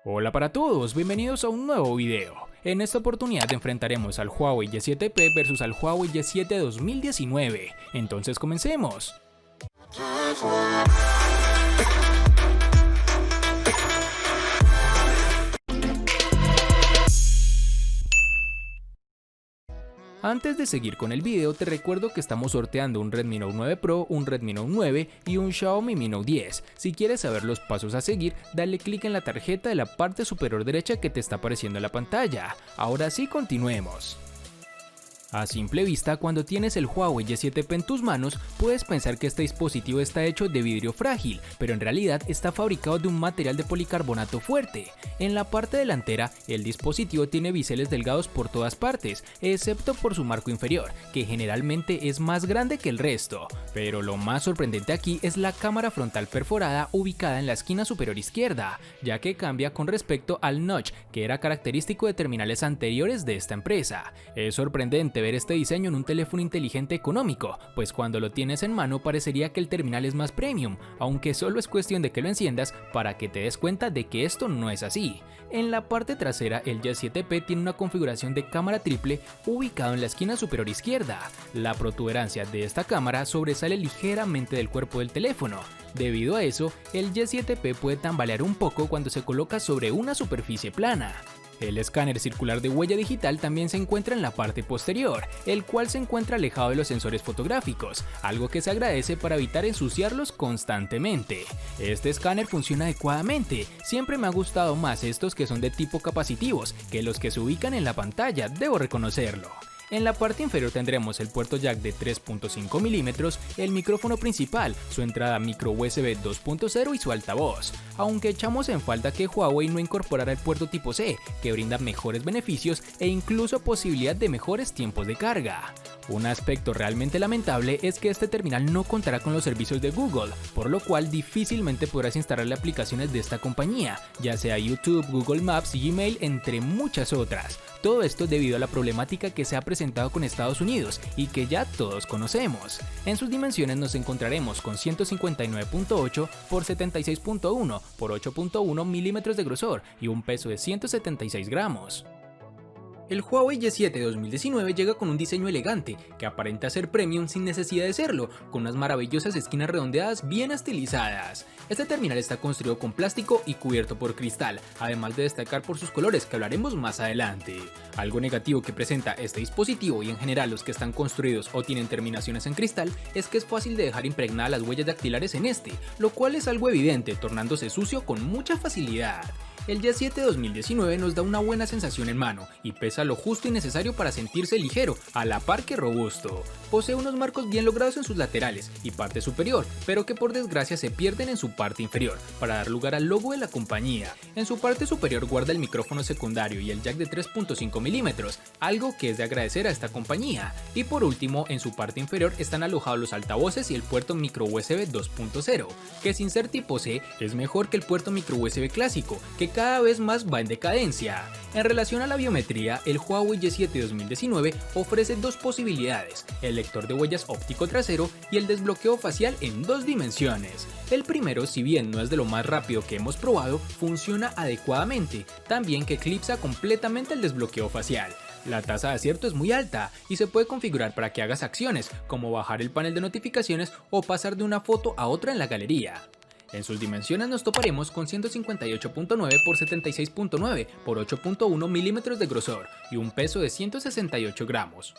Hola para todos, bienvenidos a un nuevo video. En esta oportunidad enfrentaremos al Huawei Y7P versus al Huawei Y7 2019. Entonces comencemos. Antes de seguir con el video, te recuerdo que estamos sorteando un Redmi Note 9 Pro, un Redmi Note 9 y un Xiaomi Mi Note 10. Si quieres saber los pasos a seguir, dale clic en la tarjeta de la parte superior derecha que te está apareciendo en la pantalla. Ahora sí, continuemos. A simple vista, cuando tienes el Huawei Y7P en tus manos, puedes pensar que este dispositivo está hecho de vidrio frágil, pero en realidad está fabricado de un material de policarbonato fuerte. En la parte delantera, el dispositivo tiene biseles delgados por todas partes, excepto por su marco inferior, que generalmente es más grande que el resto. Pero lo más sorprendente aquí es la cámara frontal perforada ubicada en la esquina superior izquierda, ya que cambia con respecto al notch, que era característico de terminales anteriores de esta empresa. Es sorprendente ver este diseño en un teléfono inteligente económico, pues cuando lo tienes en mano parecería que el terminal es más premium, aunque solo es cuestión de que lo enciendas para que te des cuenta de que esto no es así. En la parte trasera, el Y7P tiene una configuración de cámara triple ubicado en la esquina superior izquierda. La protuberancia de esta cámara sobresale ligeramente del cuerpo del teléfono. Debido a eso, el Y7P puede tambalear un poco cuando se coloca sobre una superficie plana. El escáner circular de huella digital también se encuentra en la parte posterior, el cual se encuentra alejado de los sensores fotográficos, algo que se agradece para evitar ensuciarlos constantemente. Este escáner funciona adecuadamente, siempre me ha gustado más estos que son de tipo capacitivos que los que se ubican en la pantalla, debo reconocerlo. En la parte inferior tendremos el puerto jack de 3.5 mm, el micrófono principal, su entrada micro USB 2.0 y su altavoz, aunque echamos en falta que Huawei no incorporara el puerto tipo C, que brinda mejores beneficios e incluso posibilidad de mejores tiempos de carga. Un aspecto realmente lamentable es que este terminal no contará con los servicios de Google, por lo cual difícilmente podrás instalarle aplicaciones de esta compañía, ya sea YouTube, Google Maps, Gmail, entre muchas otras. Todo esto debido a la problemática que se ha presentado con Estados Unidos y que ya todos conocemos. En sus dimensiones nos encontraremos con 159.8 por 76.1 por 8.1 milímetros de grosor y un peso de 176 gramos. El Huawei Y7 2019 llega con un diseño elegante, que aparenta ser premium sin necesidad de serlo, con unas maravillosas esquinas redondeadas bien estilizadas. Este terminal está construido con plástico y cubierto por cristal, además de destacar por sus colores que hablaremos más adelante. Algo negativo que presenta este dispositivo y en general los que están construidos o tienen terminaciones en cristal es que es fácil de dejar impregnadas las huellas dactilares en este, lo cual es algo evidente, tornándose sucio con mucha facilidad. El Y7 2019 nos da una buena sensación en mano y pesa lo justo y necesario para sentirse ligero, a la par que robusto. Posee unos marcos bien logrados en sus laterales y parte superior, pero que por desgracia se pierden en su parte inferior, para dar lugar al logo de la compañía. En su parte superior guarda el micrófono secundario y el jack de 3.5 mm, algo que es de agradecer a esta compañía. Y por último, en su parte inferior están alojados los altavoces y el puerto micro USB 2.0, que sin ser tipo C es mejor que el puerto micro USB clásico, que cada vez más va en decadencia. En relación a la biometría, el Huawei Y7 2019 ofrece dos posibilidades, el lector de huellas óptico trasero y el desbloqueo facial en 2 dimensiones. El primero, si bien no es de lo más rápido que hemos probado, funciona adecuadamente, también que eclipsa completamente el desbloqueo facial. La tasa de acierto es muy alta y se puede configurar para que hagas acciones, como bajar el panel de notificaciones o pasar de una foto a otra en la galería. En sus dimensiones nos toparemos con 158.9 por 76.9 por 8.1 milímetros de grosor y un peso de 168 gramos.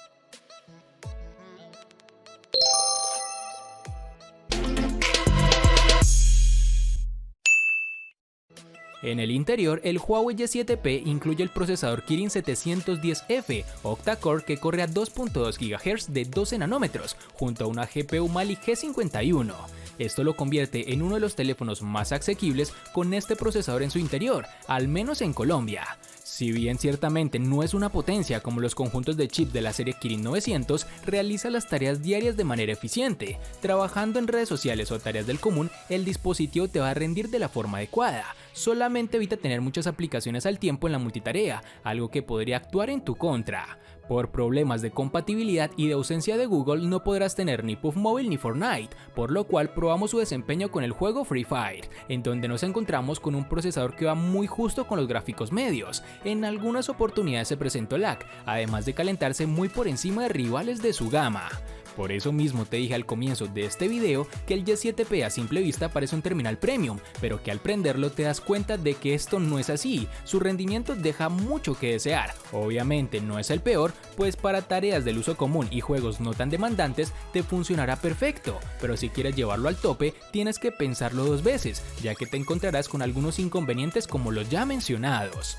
En el interior, el Huawei Y7P incluye el procesador Kirin 710F octa-core que corre a 2.2 GHz de 12 nanómetros, junto a una GPU Mali G51. Esto lo convierte en uno de los teléfonos más asequibles con este procesador en su interior, al menos en Colombia. Si bien ciertamente no es una potencia como los conjuntos de chip de la serie Kirin 900, realiza las tareas diarias de manera eficiente. Trabajando en redes sociales o tareas del común, el dispositivo te va a rendir de la forma adecuada. Solamente evita tener muchas aplicaciones al tiempo en la multitarea, algo que podría actuar en tu contra. Por problemas de compatibilidad y de ausencia de Google no podrás tener ni PUBG Mobile ni Fortnite, por lo cual probamos su desempeño con el juego Free Fire, en donde nos encontramos con un procesador que va muy justo con los gráficos medios. En algunas oportunidades se presentó lag, además de calentarse muy por encima de rivales de su gama. Por eso mismo te dije al comienzo de este video que el Y7P a simple vista parece un terminal premium, pero que al prenderlo te das cuenta de que esto no es así. Su rendimiento deja mucho que desear. Obviamente no es el peor, pues para tareas del uso común y juegos no tan demandantes te funcionará perfecto, pero si quieres llevarlo al tope tienes que pensarlo dos veces, ya que te encontrarás con algunos inconvenientes como los ya mencionados.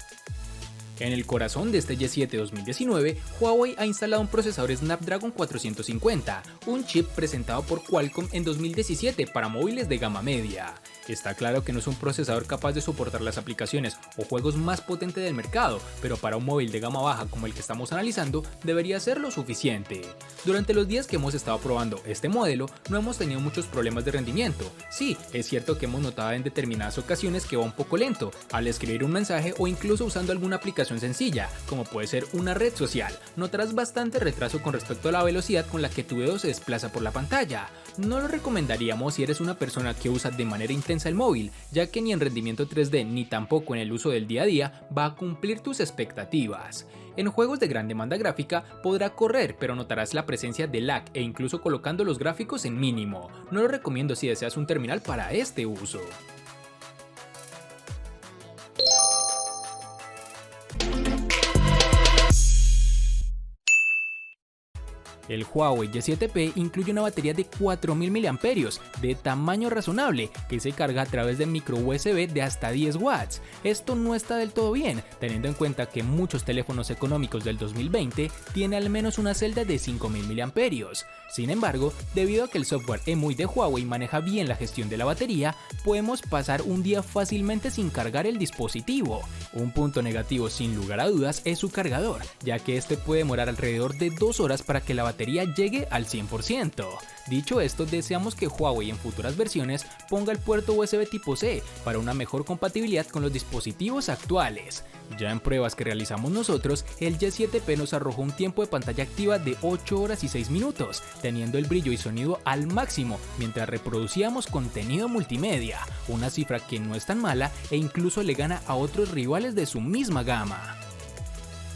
En el corazón de este Y7 2019, Huawei ha instalado un procesador Snapdragon 450, un chip presentado por Qualcomm en 2017 para móviles de gama media. Está claro que no es un procesador capaz de soportar las aplicaciones o juegos más potentes del mercado, pero para un móvil de gama baja como el que estamos analizando, debería ser lo suficiente. Durante los días que hemos estado probando este modelo, no hemos tenido muchos problemas de rendimiento. Sí, es cierto que hemos notado en determinadas ocasiones que va un poco lento, al escribir un mensaje o incluso usando alguna aplicación sencilla, como puede ser una red social. Notarás bastante retraso con respecto a la velocidad con la que tu dedo se desplaza por la pantalla. No lo recomendaríamos si eres una persona que usa de manera intensa el móvil, ya que ni en rendimiento 3D ni tampoco en el uso del día a día va a cumplir tus expectativas. En juegos de gran demanda gráfica podrá correr, pero notarás la presencia de lag e incluso colocando los gráficos en mínimo. No lo recomiendo si deseas un terminal para este uso. El Huawei Y7P incluye una batería de 4000 mAh de tamaño razonable que se carga a través de micro USB de hasta 10 watts. Esto no está del todo bien, teniendo en cuenta que muchos teléfonos económicos del 2020 tienen al menos una celda de 5000 mAh. Sin embargo, debido a que el software EMUI de Huawei maneja bien la gestión de la batería, podemos pasar un día fácilmente sin cargar el dispositivo. Un punto negativo sin lugar a dudas es su cargador, ya que este puede demorar alrededor de 2 horas para que la batería llegue al 100%. Dicho esto, deseamos que Huawei en futuras versiones ponga el puerto USB tipo C para una mejor compatibilidad con los dispositivos actuales. Ya en pruebas que realizamos nosotros, el Y7P nos arrojó un tiempo de pantalla activa de 8 horas y 6 minutos, teniendo el brillo y sonido al máximo mientras reproducíamos contenido multimedia, una cifra que no es tan mala e incluso le gana a otros rivales de su misma gama.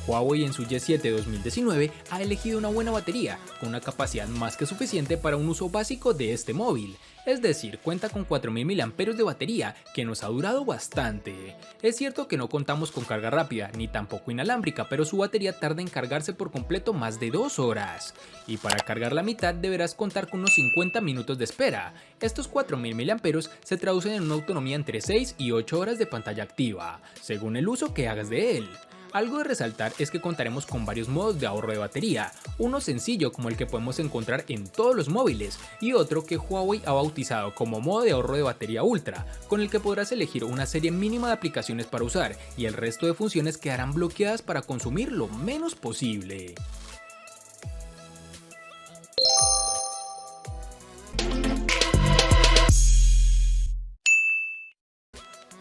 Huawei en su Y7 2019 ha elegido una buena batería, con una capacidad más que suficiente para un uso básico de este móvil, es decir, cuenta con 4000 mAh de batería que nos ha durado bastante. Es cierto que no contamos con carga rápida ni tampoco inalámbrica, pero su batería tarda en cargarse por completo más de 2 horas. Y para cargar la mitad deberás contar con unos 50 minutos de espera. Estos 4000 mAh se traducen en una autonomía entre 6 y 8 horas de pantalla activa, según el uso que hagas de él. Algo de resaltar es que contaremos con varios modos de ahorro de batería, uno sencillo como el que podemos encontrar en todos los móviles y otro que Huawei ha bautizado como modo de ahorro de batería ultra, con el que podrás elegir una serie mínima de aplicaciones para usar y el resto de funciones quedarán bloqueadas para consumir lo menos posible.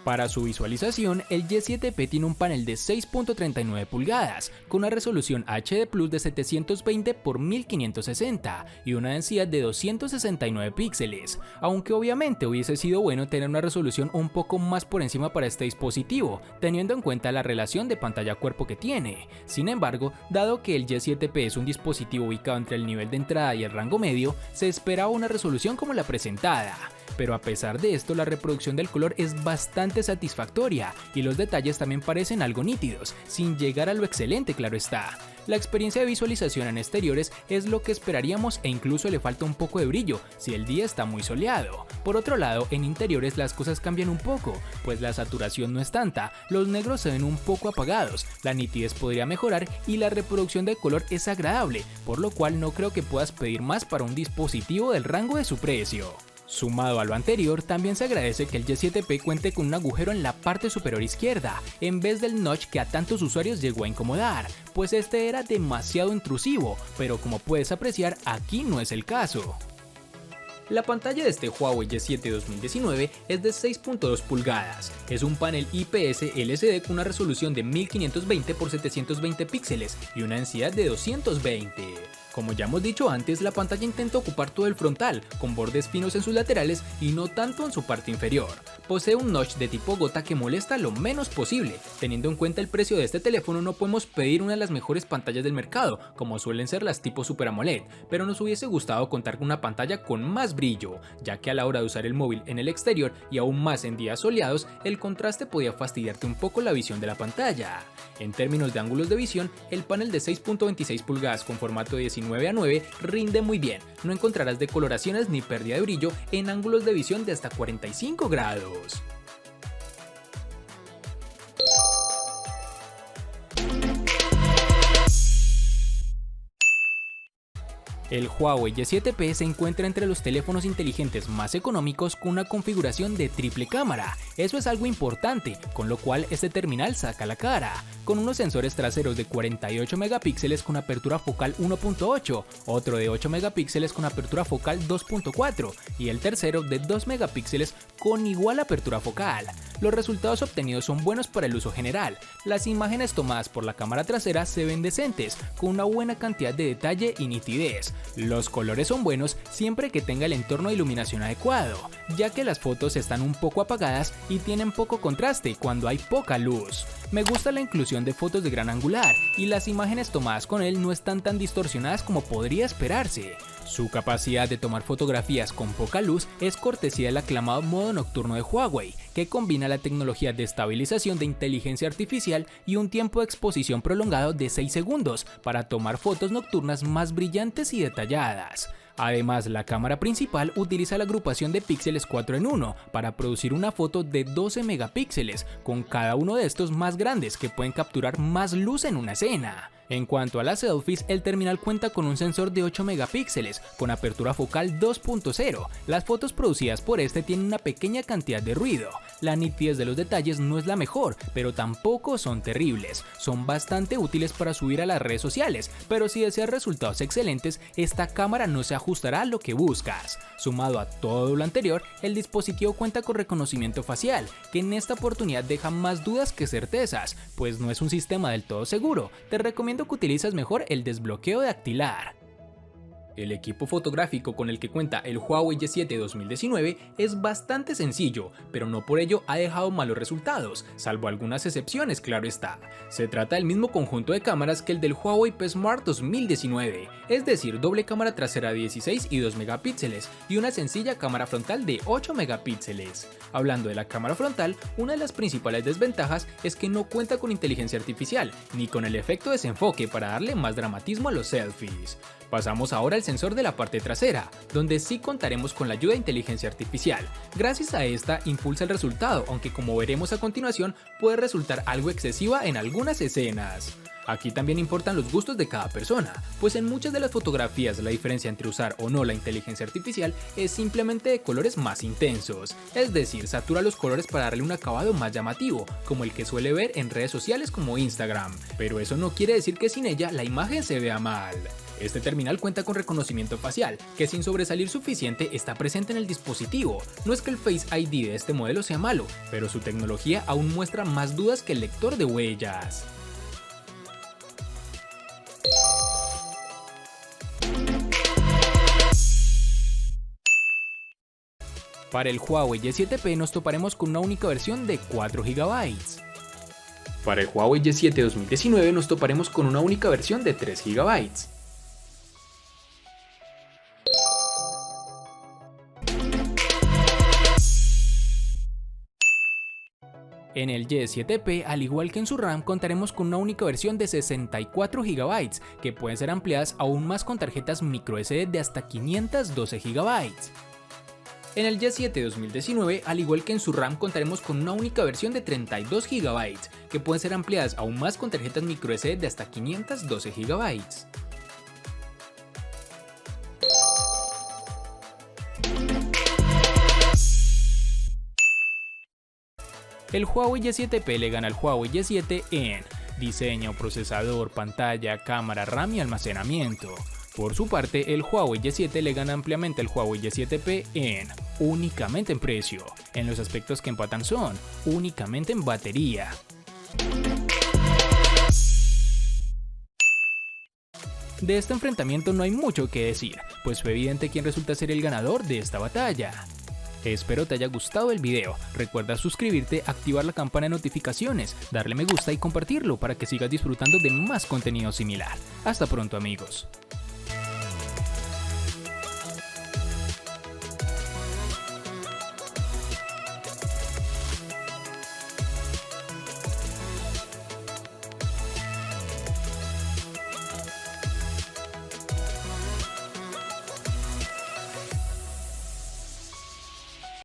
Para su visualización, el Y7P tiene un panel de 6.39 pulgadas, con una resolución HD Plus de 720 x 1560 y una densidad de 269 píxeles, aunque obviamente hubiese sido bueno tener una resolución un poco más por encima para este dispositivo, teniendo en cuenta la relación de pantalla-cuerpo que tiene. Sin embargo, dado que el Y7P es un dispositivo ubicado entre el nivel de entrada y el rango medio, se esperaba una resolución como la presentada. Pero a pesar de esto, la reproducción del color es bastante satisfactoria y los detalles también parecen algo nítidos, sin llegar a lo excelente, claro está. La experiencia de visualización en exteriores es lo que esperaríamos e incluso le falta un poco de brillo si el día está muy soleado. Por otro lado, en interiores las cosas cambian un poco, pues la saturación no es tanta, los negros se ven un poco apagados, la nitidez podría mejorar y la reproducción de color es agradable, por lo cual no creo que puedas pedir más para un dispositivo del rango de su precio. Sumado a lo anterior, también se agradece que el Y7P cuente con un agujero en la parte superior izquierda, en vez del notch que a tantos usuarios llegó a incomodar, pues este era demasiado intrusivo, pero como puedes apreciar, aquí no es el caso. La pantalla de este Huawei Y7 2019 es de 6.2 pulgadas, es un panel IPS LCD con una resolución de 1520 x 720 píxeles y una densidad de 220. Como ya hemos dicho antes, la pantalla intenta ocupar todo el frontal, con bordes finos en sus laterales y no tanto en su parte inferior. Posee un notch de tipo gota que molesta lo menos posible. Teniendo en cuenta el precio de este teléfono, no podemos pedir una de las mejores pantallas del mercado, como suelen ser las tipo Super AMOLED, pero nos hubiese gustado contar con una pantalla con más brillo, ya que a la hora de usar el móvil en el exterior y aún más en días soleados, el contraste podía fastidiarte un poco la visión de la pantalla. En términos de ángulos de visión, el panel de 6.26 pulgadas con formato de 19:9 rinde muy bien, no encontrarás decoloraciones ni pérdida de brillo en ángulos de visión de hasta 45 grados. El Huawei Y7P se encuentra entre los teléfonos inteligentes más económicos con una configuración de triple cámara. Eso es algo importante, con lo cual este terminal saca la cara, con unos sensores traseros de 48 megapíxeles con apertura focal 1.8, otro de 8 megapíxeles con apertura focal 2.4 y el tercero de 2 megapíxeles con igual apertura focal. Los resultados obtenidos son buenos para el uso general. Las imágenes tomadas por la cámara trasera se ven decentes, con una buena cantidad de detalle y nitidez. Los colores son buenos siempre que tenga el entorno de iluminación adecuado, ya que las fotos están un poco apagadas y tienen poco contraste cuando hay poca luz. Me gusta la inclusión de fotos de gran angular y las imágenes tomadas con él no están tan distorsionadas como podría esperarse. Su capacidad de tomar fotografías con poca luz es cortesía del aclamado modo nocturno de Huawei, que combina la tecnología de estabilización de inteligencia artificial y un tiempo de exposición prolongado de 6 segundos para tomar fotos nocturnas más brillantes y detalladas. Además, la cámara principal utiliza la agrupación de píxeles 4 en 1 para producir una foto de 12 megapíxeles, con cada uno de estos más grandes que pueden capturar más luz en una escena. En cuanto a las selfies, el terminal cuenta con un sensor de 8 megapíxeles con apertura focal 2.0. Las fotos producidas por este tienen una pequeña cantidad de ruido. La nitidez de los detalles no es la mejor, pero tampoco son terribles. Son bastante útiles para subir a las redes sociales, pero si deseas resultados excelentes, esta cámara no se ajustará a lo que buscas. Sumado a todo lo anterior, el dispositivo cuenta con reconocimiento facial, que en esta oportunidad deja más dudas que certezas, pues no es un sistema del todo seguro. Te recomiendo que utilices mejor el desbloqueo dactilar. El equipo fotográfico con el que cuenta el Huawei Y7 2019 es bastante sencillo, pero no por ello ha dejado malos resultados, salvo algunas excepciones, claro está. Se trata del mismo conjunto de cámaras que el del Huawei P Smart 2019, es decir, doble cámara trasera de 16 y 2 megapíxeles y una sencilla cámara frontal de 8 megapíxeles. Hablando de la cámara frontal, una de las principales desventajas es que no cuenta con inteligencia artificial, ni con el efecto desenfoque para darle más dramatismo a los selfies. Pasamos ahora al sensor de la parte trasera, donde sí contaremos con la ayuda de inteligencia artificial. Gracias a esta impulsa el resultado, aunque como veremos a continuación puede resultar algo excesiva en algunas escenas. Aquí también importan los gustos de cada persona, pues en muchas de las fotografías la diferencia entre usar o no la inteligencia artificial es simplemente de colores más intensos, es decir, satura los colores para darle un acabado más llamativo, como el que suele ver en redes sociales como Instagram, pero eso no quiere decir que sin ella la imagen se vea mal. Este terminal cuenta con reconocimiento facial, que sin sobresalir suficiente está presente en el dispositivo. No es que el Face ID de este modelo sea malo, pero su tecnología aún muestra más dudas que el lector de huellas. Para el Huawei Y7P nos toparemos con una única versión de 4 GB. Para el Huawei Y7 2019 nos toparemos con una única versión de 3 GB. En el Y7P, al igual que en su RAM, contaremos con una única versión de 64 GB, que pueden ser ampliadas aún más con tarjetas microSD de hasta 512 GB. En el Y7 2019, al igual que en su RAM, contaremos con una única versión de 32 GB, que pueden ser ampliadas aún más con tarjetas microSD de hasta 512 GB. El Huawei Y7P le gana al Huawei Y7 en diseño, procesador, pantalla, cámara, RAM y almacenamiento. Por su parte, el Huawei Y7 le gana ampliamente al Huawei Y7P únicamente en precio. En los aspectos que empatan son únicamente en batería. De este enfrentamiento no hay mucho que decir, pues fue evidente quién resulta ser el ganador de esta batalla. Espero te haya gustado el video, recuerda suscribirte, activar la campana de notificaciones, darle me gusta y compartirlo para que sigas disfrutando de más contenido similar. Hasta pronto amigos.